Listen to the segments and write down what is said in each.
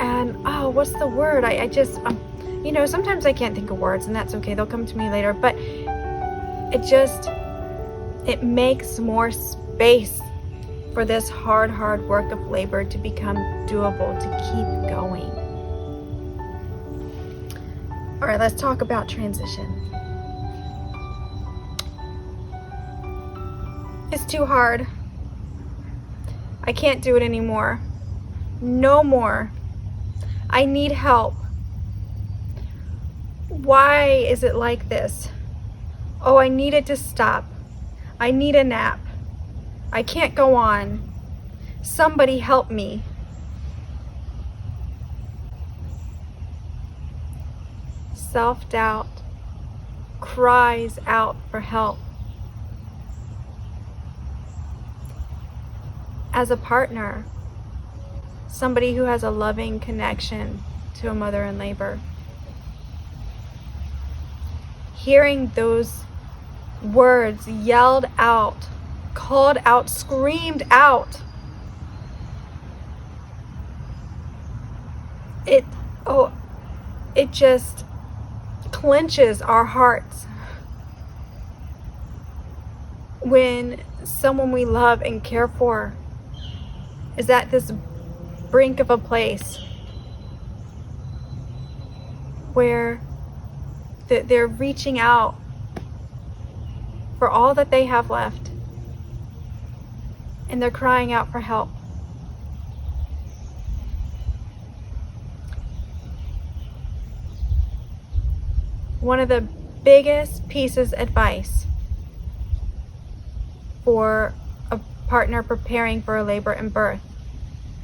And oh, what's the word? I just sometimes I can't think of words, and that's okay, they'll come to me later, but it makes more space for this hard work of labor to become doable, to keep going. All right, let's talk about transition. It's too hard. I can't do it anymore. No more. I need help. Why is it like this? Oh, I need it to stop. I need a nap. I can't go on. Somebody help me. Self-doubt cries out for help. As a partner, somebody who has a loving connection to a mother in labor, hearing those words yelled out, called out, screamed out, it just clenches our hearts when someone we love and care for is at this brink of a place where they're reaching out for all that they have left, and they're crying out for help. One of the biggest pieces of advice for a partner preparing for a labor and birth,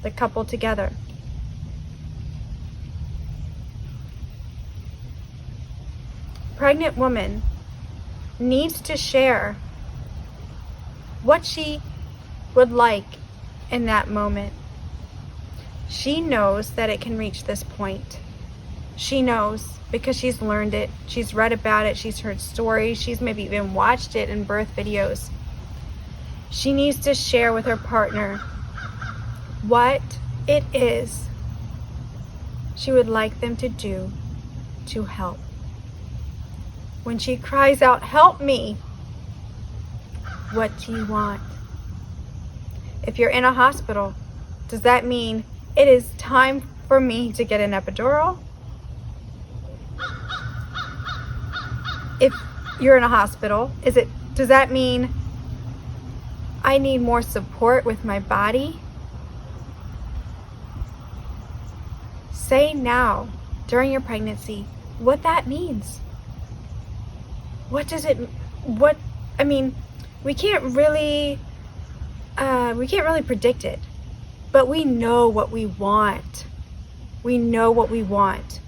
the couple together, pregnant woman needs to share what she would like in that moment. She knows that it can reach this point. She knows because she's learned it, she's read about it, she's heard stories, she's maybe even watched it in birth videos. She needs to share with her partner what it is she would like them to do to help. When she cries out, "Help me," what do you want? If you're in a hospital, does that mean it is time for me to get an epidural? If you're in a hospital, does that mean I need more support with my body? Say now, during your pregnancy, what that means. What does it, we can't really predict it, but we know what we want. We know what we want.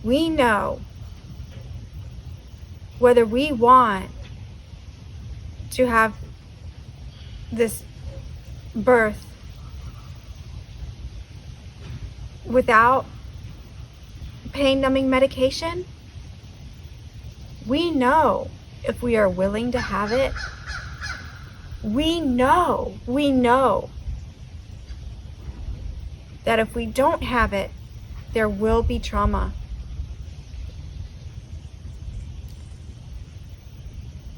We know whether we want to have this birth without pain-numbing medication. We know if we are willing to have it. We know that if we don't have it, there will be trauma.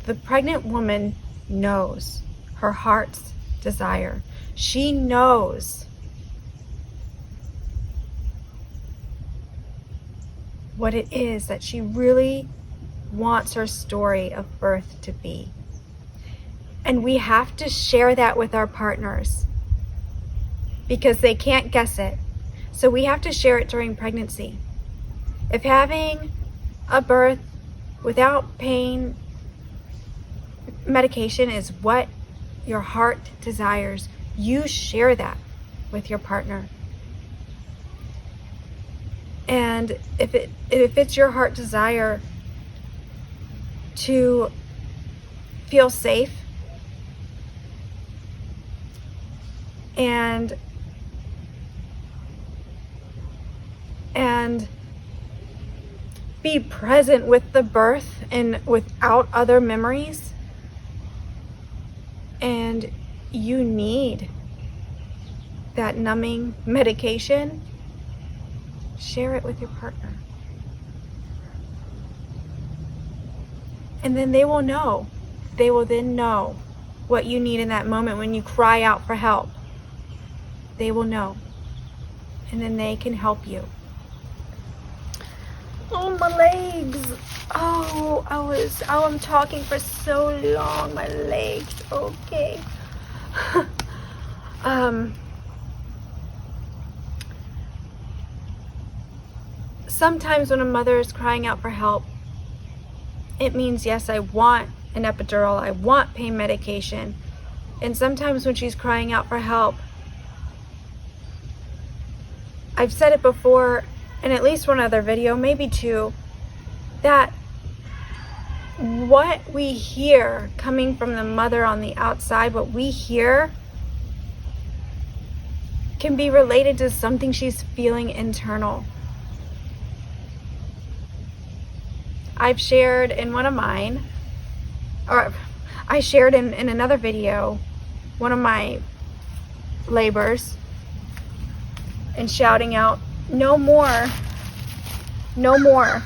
The pregnant woman knows her heart's desire. She knows what it is that she really wants her story of birth to be. And we have to share that with our partners because they can't guess it. So we have to share it during pregnancy. If having a birth without pain medication is what your heart desires, you share that with your partner. And if it's your heart desire to feel safe and be present with the birth and without other memories, and you need that numbing medication, share it with your partner. And then they will know. They will then know what you need in that moment when you cry out for help. They will know. And then they can help you. Oh, my legs. I'm talking for so long. My legs. Okay. Sometimes when a mother is crying out for help, it means, yes, I want an epidural, I want pain medication. And sometimes when she's crying out for help, I've said it before in at least one other video, maybe two, that what we hear coming from the mother on the outside, what we hear can be related to something she's feeling internal. I've shared in one of mine, or I shared in another video, one of my labors, and shouting out, no more, no more.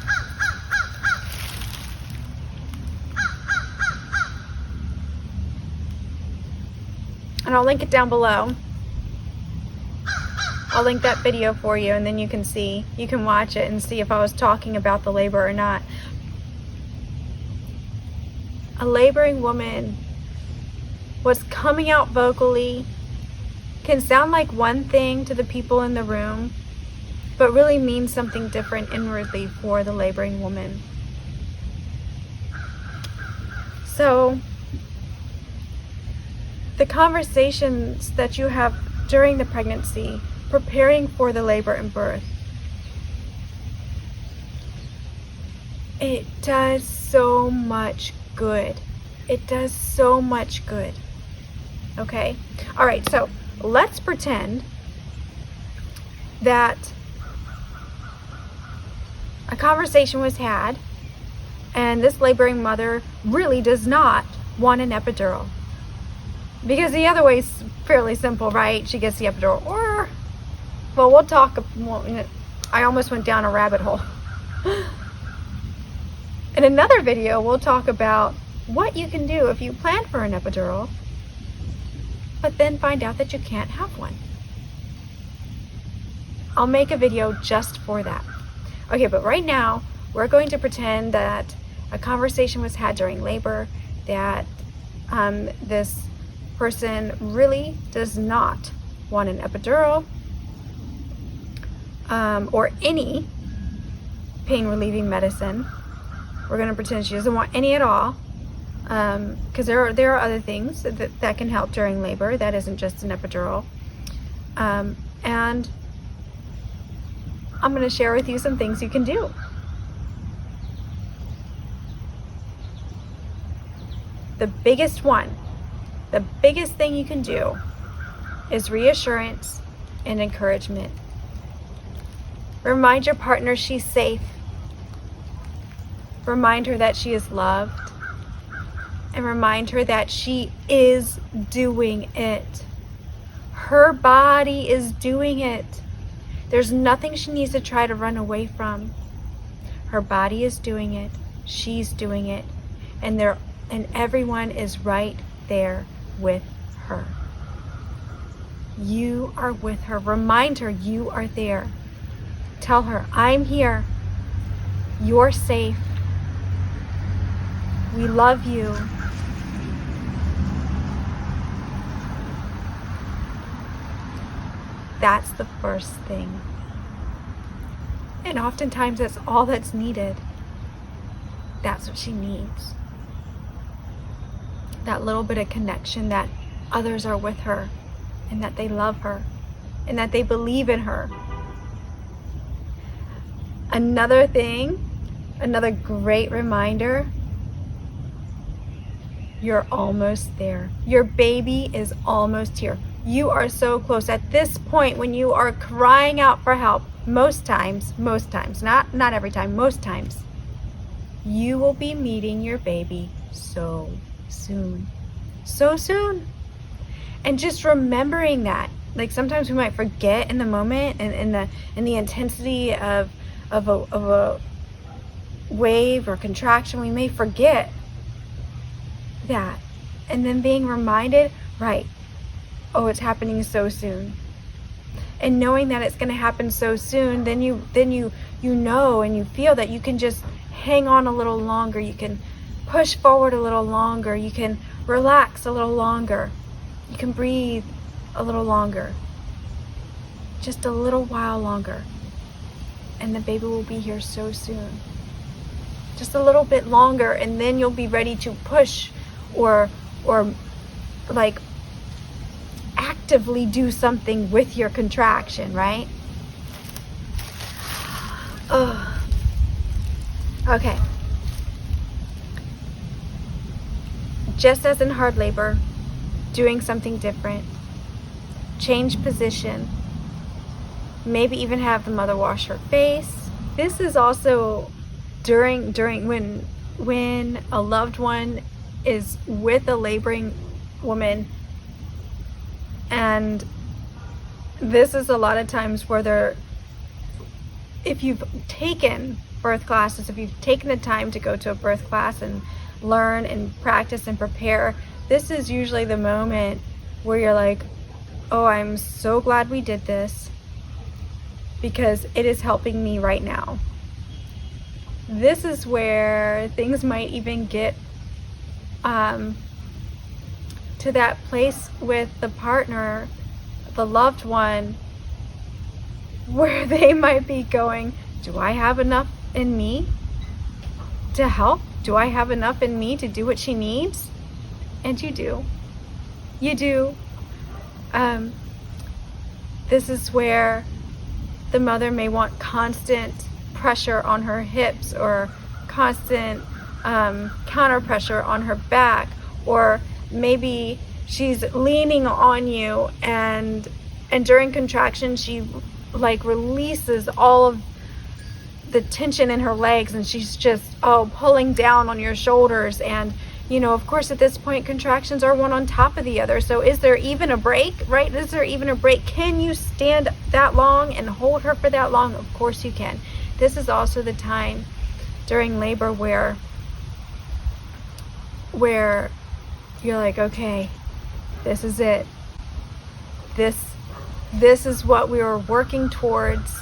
And I'll link it down below. I'll link that video for you, and then you can watch it and see if I was talking about the labor or not. A laboring woman, what's coming out vocally can sound like one thing to the people in the room, but really means something different inwardly for the laboring woman. So, the conversations that you have during the pregnancy, preparing for the labor and birth, it does so much good. It does so much good. Okay? All right, so let's pretend that a conversation was had and this laboring mother really does not want an epidural. Because the other way is fairly simple, right? She gets the epidural. Or, well, we'll talk. I almost went down a rabbit hole. In another video, we'll talk about what you can do if you plan for an epidural, but then find out that you can't have one. I'll make a video just for that. Okay, but right now, we're going to pretend that a conversation was had during labor, that this person really does not want an epidural or any pain relieving medicine. We're going to pretend she doesn't want any at all, because there are other things that can help during labor that isn't just an epidural. And I'm going to share with you some things you can do. The biggest thing you can do is reassurance and encouragement. Remind your partner she's safe. Remind her that she is loved. And remind her that she is doing it. Her body is doing it. There's nothing she needs to try to run away from. Her body is doing it. She's doing it. And everyone is right there with her. You are with her. Remind her you are there. Tell her, I'm here. You're safe. We love you. That's the first thing. And oftentimes that's all that's needed. That's what she needs. That little bit of connection that others are with her and that they love her and that they believe in her. Another thing, another great reminder, you're almost there. Your baby is almost here. You are so close. At this point, when you are crying out for help, most times, not every time, most times, you will be meeting your baby so soon. So soon. And just remembering that like sometimes we might forget in the moment and in the intensity of a wave or contraction, we may forget that. And then being reminded, right, oh, it's happening so soon. And knowing that it's going to happen so soon, then you know and you feel that you can just hang on a little longer. You can push forward a little longer. You can relax a little longer. You can breathe a little longer. Just a little while longer. And the baby will be here so soon. Just a little bit longer, and then you'll be ready to push or like actively do something with your contraction, right? Oh. Okay. Just as in hard labor, doing something different, change position, maybe even have the mother wash her face. This is also during when a loved one is with a laboring woman, and this is a lot of times where if you've taken birth classes, if you've taken the time to go to a birth class and learn and practice and prepare, this is usually the moment where you're like, oh, I'm so glad we did this because it is helping me right now. This is where things might even get to that place with the partner, the loved one, where they might be going, do I have enough in me to help? Do I have enough in me to do what she needs? And you do. You do. This is where the mother may want constant pressure on her hips or constant counter pressure on her back, or maybe she's leaning on you and during contraction she like releases all of the tension in her legs and she's just pulling down on your shoulders. And of course at this point contractions are one on top of the other, so is there even a break, right? Is there even a break? Can you stand that long and hold her for that long? Of course you can. This is also the time during labor where you're like, okay, this is it. This is what we were working towards.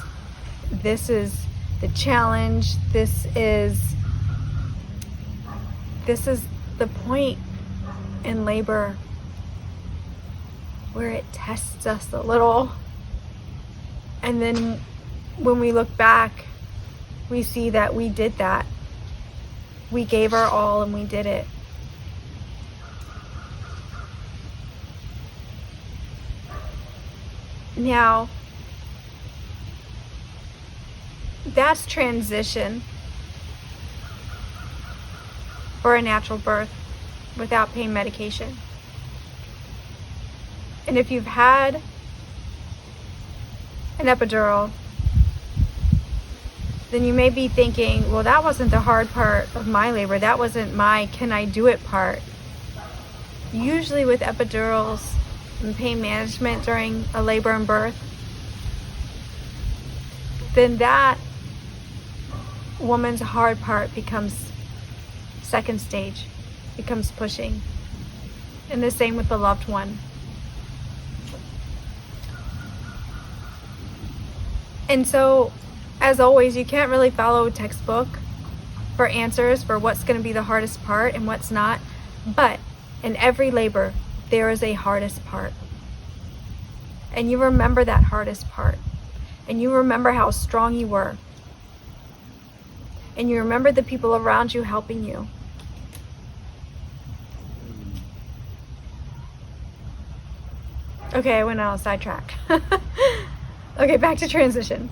This is the challenge. This is the point in labor where it tests us a little. And then when we look back, we see that we did that. We gave our all and we did it. Now, that's transition for a natural birth without pain medication. And if you've had an epidural, then you may be thinking, well, that wasn't the hard part of my labor. That wasn't my can I do it part. Usually with epidurals and pain management during a labor and birth, then that woman's hard part becomes second stage, becomes pushing. And the same with the loved one. And so, as always, you can't really follow a textbook for answers for what's going to be the hardest part and what's not. But in every labor, there is a hardest part. And you remember that hardest part. And you remember how strong you were. And you remember the people around you helping you. Okay, I went on a sidetrack. Okay, back to transition.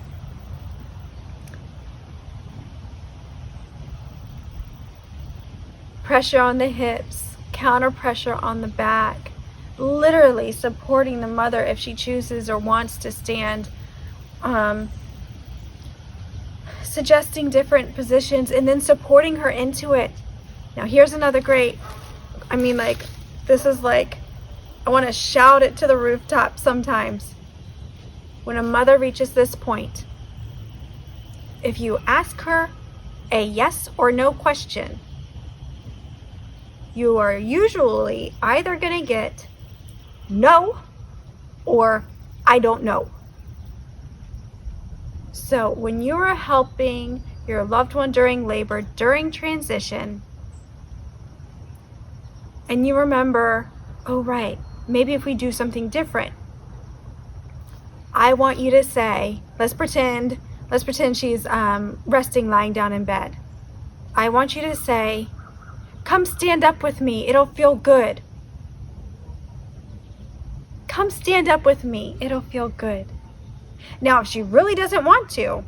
Pressure on the hips, counter pressure on the back, literally supporting the mother if she chooses or wants to stand, suggesting different positions and then supporting her into it. Now here's another great, this is like, I want to shout it to the rooftop sometimes. when a mother reaches this point, if you ask her a yes or no question, you are usually either going to get no or I don't know. So when you are helping your loved one during labor, during transition, and you remember, oh right, maybe if we do something different, I want you to say, let's pretend she's resting, lying down in bed. I want you to say, come stand up with me, it'll feel good. Come stand up with me, it'll feel good. Now, if she really doesn't want to,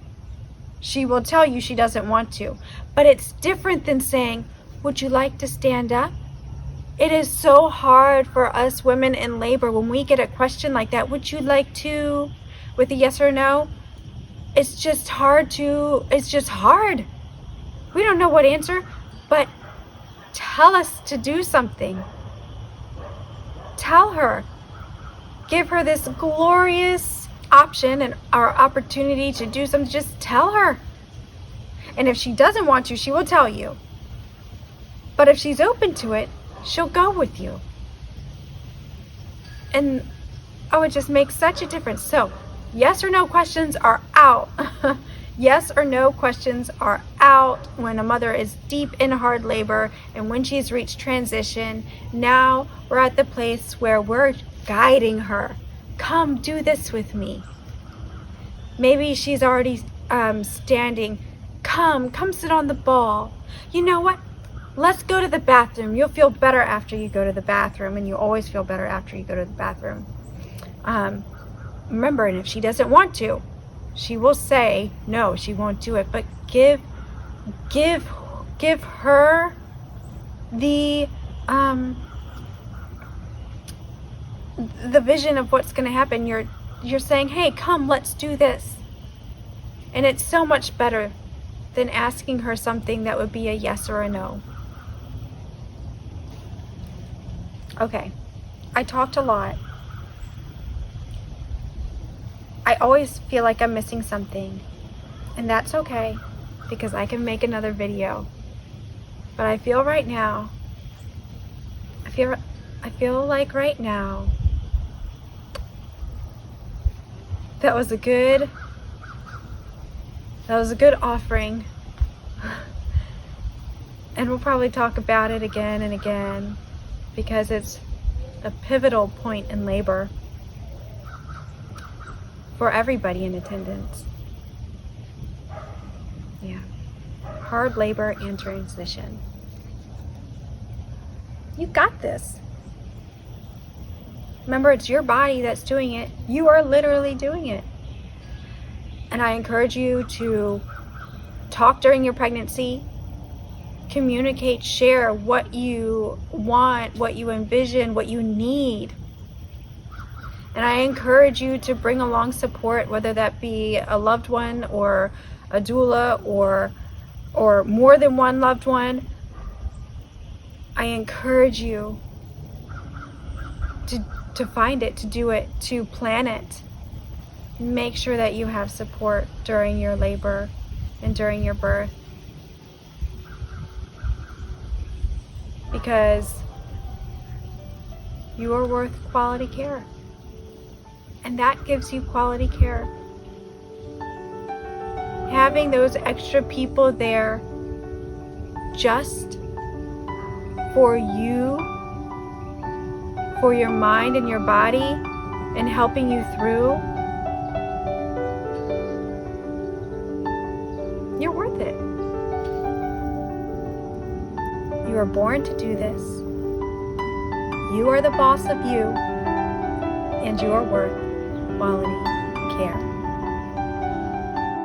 she will tell you she doesn't want to. But it's different than saying, would you like to stand up? It is so hard for us women in labor when we get a question like that, would you like to, with a yes or no? It's just hard. We don't know what answer, but tell us to do something. Tell her. Give her this glorious option and our opportunity to do something. Just tell her. And if she doesn't want to, she will tell you. But if she's open to it, she'll go with you. And it just makes such a difference. So, yes or no questions are out. Yes or no questions are out when a mother is deep in hard labor and when she's reached transition. Now we're at the place where we're guiding her. Come do this with me. Maybe she's already standing. Come sit on the ball. You know what? Let's go to the bathroom. You'll feel better after you go to the bathroom, and you always feel better after you go to the bathroom. Remember, and if she doesn't want to, she will say no, she won't do it. But give her the vision of what's going to happen. You're saying, hey, come, let's do this. And it's so much better than asking her something that would be a yes or a no. Okay, I talked a lot. I always feel like I'm missing something, and that's okay, because I can make another video. But I feel like right now, that was a good offering. And we'll probably talk about it again and again, because it's a pivotal point in labor for everybody in attendance. Yeah. Hard labor and transition. You got this. Remember, it's your body that's doing it. You are literally doing it. And I encourage you to talk during your pregnancy, communicate, share what you want, what you envision, what you need. And I encourage you to bring along support, whether that be a loved one or a doula or more than one loved one. I encourage you to find it, to do it, to plan it. Make sure that you have support during your labor and during your birth. Because you are worth quality care. And that gives you quality care. Having those extra people there just for you, for your mind and your body, and helping you through, you're worth it. You are born to do this. You are the boss of you, and you are worth quality care.